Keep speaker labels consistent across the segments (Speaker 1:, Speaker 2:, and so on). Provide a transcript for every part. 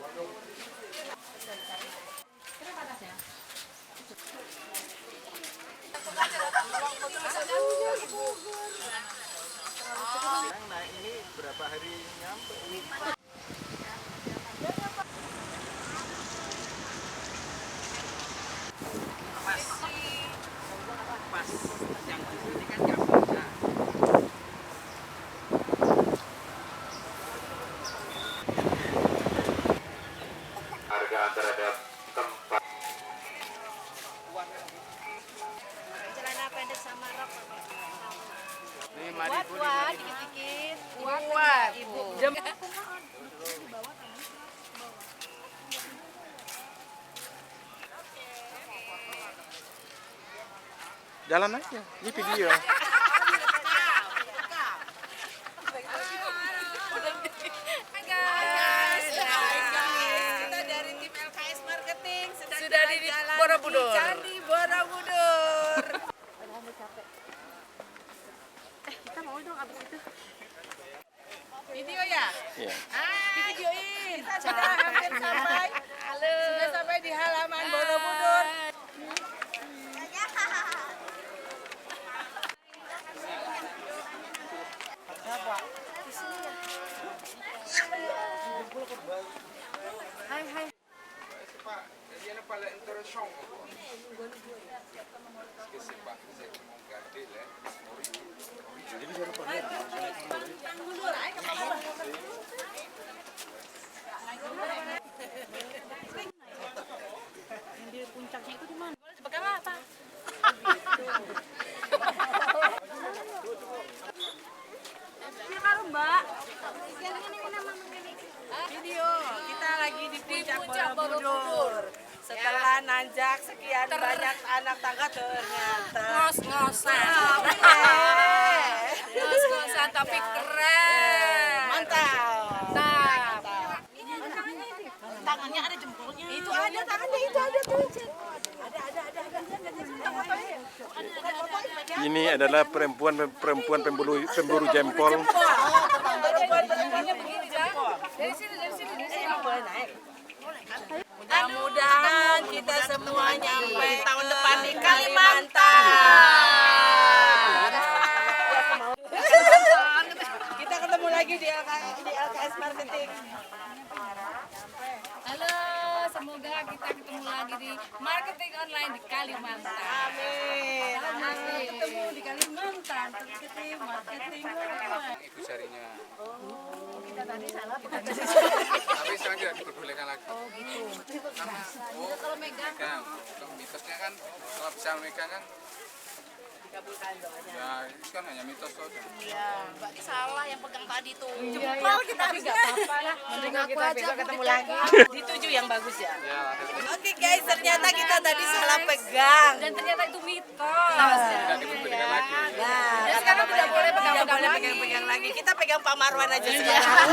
Speaker 1: Nah, ini berapa hari nyampe ini? Pas yang ini kan nggak bisa.
Speaker 2: Harga terhadap tempat
Speaker 3: Celana pendek sama rok.
Speaker 1: 5.000,
Speaker 3: Dikit-dikit.
Speaker 4: Kuat, Ibu. Jam
Speaker 1: jalan aja. Ini video.
Speaker 4: kita dari tim LKS Marketing sudah di Borobudur. Candi Borobudur.
Speaker 3: Kita mau dong abis itu.
Speaker 4: Video ya?
Speaker 1: Iya.
Speaker 4: Videoin. Kita sudah hampir sampai. Sudah sampai di halaman Borobudur.
Speaker 3: Hai hai. Yang di puncaknya itu di mana?
Speaker 4: Pegang apa?
Speaker 3: Ini kalau Mbak.
Speaker 4: Video. Kita lagi di puncak Borobudur. Setelah nanjak sekian banyak anak tangga ternyata
Speaker 3: Ngos-ngosan.
Speaker 4: Ngos-ngosan tapi keren. Mantap.
Speaker 3: Tangannya ada jempolnya.
Speaker 4: Itu ada tangannya, itu ada tuh.
Speaker 1: Ini adalah perempuan pemburu jempol.
Speaker 4: Perempuan-perempuannya begini, jempol. Dari sini. Mudah-mudahan kita semua nyampe tahun depan di Kalimantan. Kita ketemu lagi di LKS Marketing.
Speaker 5: Halo, semoga kita ketemu lagi di marketing online di Kalimantan.
Speaker 4: Amin.
Speaker 5: Ketemu di Kalimantan, marketing online.
Speaker 6: Ibu Sarinya.
Speaker 5: Kita tadi salah.
Speaker 6: Tapi sekarang tidak diperbolehkan lagi. Oh gitu. Karena
Speaker 5: Kalau megang,
Speaker 6: kalau mitosnya kan kalau bisa memegang kan
Speaker 4: Dikabulkan doanya.
Speaker 6: ya itu kan hanya mitos saja.
Speaker 3: Iya, berarti salah yang pegang tadi tuh.
Speaker 5: jempol kita harusnya.
Speaker 3: Mending kita besok ketemu lagi.
Speaker 4: Dituju yang bagus ya.
Speaker 6: Ya ada
Speaker 4: Oke guys, ternyata kita tadi salah pegang.
Speaker 5: Dan ternyata itu mitos.
Speaker 6: tidak diperbolehkan lagi.
Speaker 4: Nah,
Speaker 5: Dan sekarang tidak boleh
Speaker 4: tidak
Speaker 5: pegang-pegang
Speaker 4: boleh
Speaker 5: lagi.
Speaker 4: pegang-pegang lagi. Kita pegang Pak Marwan aja sekarang.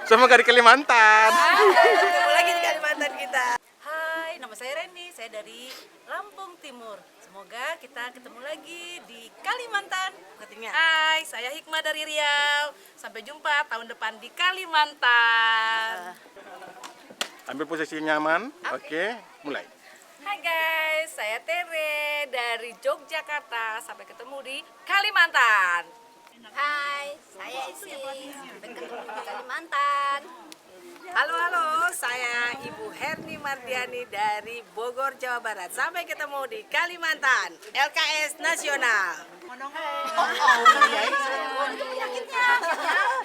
Speaker 1: Semoga di Kalimantan.
Speaker 4: Ketemu lagi di Kalimantan kita.
Speaker 3: Hai, nama saya Reni. Saya dari Lampung Timur. Semoga kita ketemu lagi di Kalimantan. Katanya. Hai, saya Hikmah dari Riau. Sampai jumpa tahun depan di Kalimantan.
Speaker 1: Ambil posisi nyaman. Oke, mulai.
Speaker 5: Hai guys, saya Tere dari Yogyakarta. Sampai ketemu di Kalimantan.
Speaker 3: Hai, saya Isi. Sampai ketemu di Kalimantan.
Speaker 4: Halo, saya Ibu Herni Mardiani dari Bogor, Jawa Barat. Sampai ketemu di Kalimantan, LKS Nasional.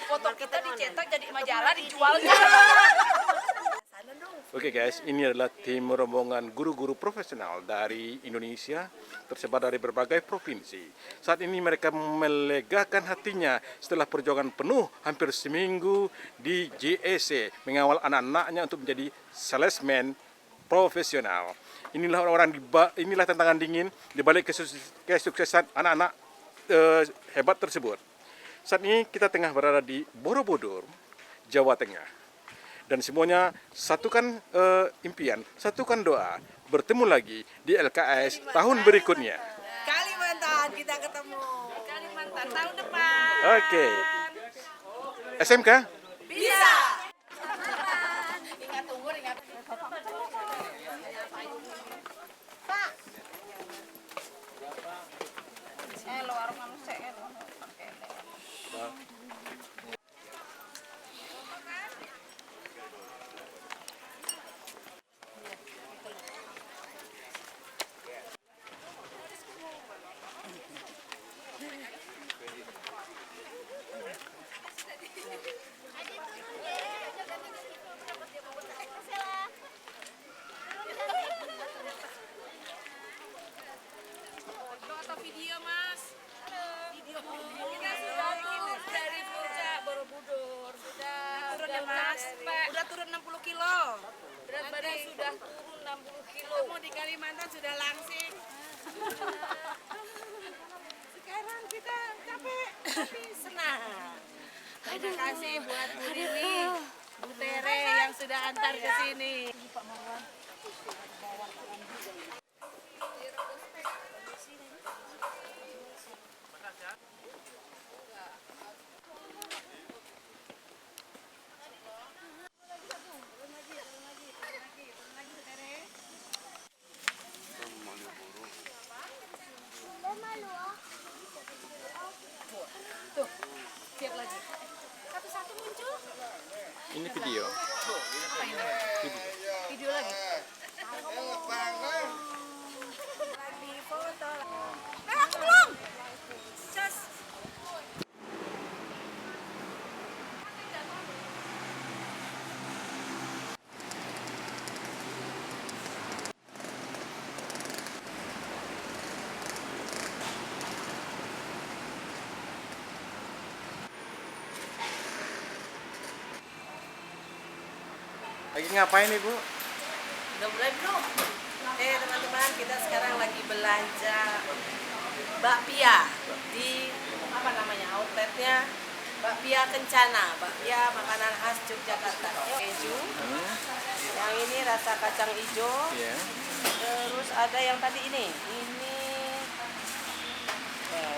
Speaker 5: Foto kita dicetak jadi majalah dijualnya.
Speaker 1: Oke guys, ini adalah tim rombongan guru-guru profesional dari Indonesia tersebar dari berbagai provinsi. Saat ini mereka melegakan hatinya setelah perjuangan penuh hampir seminggu di JEC mengawal anak-anaknya untuk menjadi salesman profesional. Inilah tantangan dingin di balik kesuksesan anak-anak hebat tersebut. Saat ini kita tengah berada di Borobudur, Jawa Tengah. Dan semuanya satukan impian, satukan doa, bertemu lagi di LKS tahun berikutnya.
Speaker 4: Kalimantan kita ketemu.
Speaker 5: Kalimantan tahun depan.
Speaker 1: Oke. SMK?
Speaker 4: Bisa. Mas. Udah turun 60 kilo.
Speaker 5: Berat badan sudah turun 60 kilo.
Speaker 4: Kamu di Kalimantan sudah langsing. Sekarang kita capek tapi senang. Terima kasih buat Bu Rini, Bu Tere yang sudah antar ke sini.
Speaker 5: Siap lagi. Satu-satu muncul.
Speaker 1: Ini video.
Speaker 5: Apa ini? Video lagi.
Speaker 4: Lagi foto.
Speaker 5: Aku belum. Cas.
Speaker 1: Lagi ngapain Ibu?
Speaker 4: Udah mulai belum? Teman-teman, kita sekarang lagi belanja bakpia di apa namanya outletnya Bakpia Kencana, bakpia makanan khas Yogyakarta. Keju, yang ini rasa kacang hijau,
Speaker 1: Iya.
Speaker 4: terus ada yang tadi ini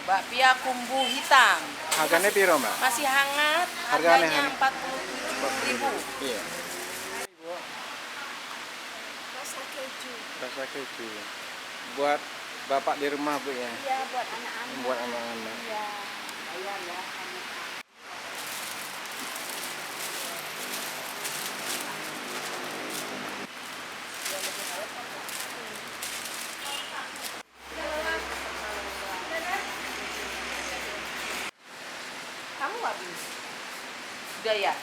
Speaker 4: bakpia kumbu hitam.
Speaker 1: Harganya piro, Mbak?
Speaker 4: Masih hangat,
Speaker 1: Harganya
Speaker 4: harganya
Speaker 1: hangat.
Speaker 4: 47.000.
Speaker 1: Iya.
Speaker 4: Rasa keju.
Speaker 1: Rasa keju. Buat bapak di rumah, Bu ya.
Speaker 4: Iya, buat anak-anak.
Speaker 1: Buat anak-anak.
Speaker 4: Iya. Bayar ya. Kamu habis? Sudah ya?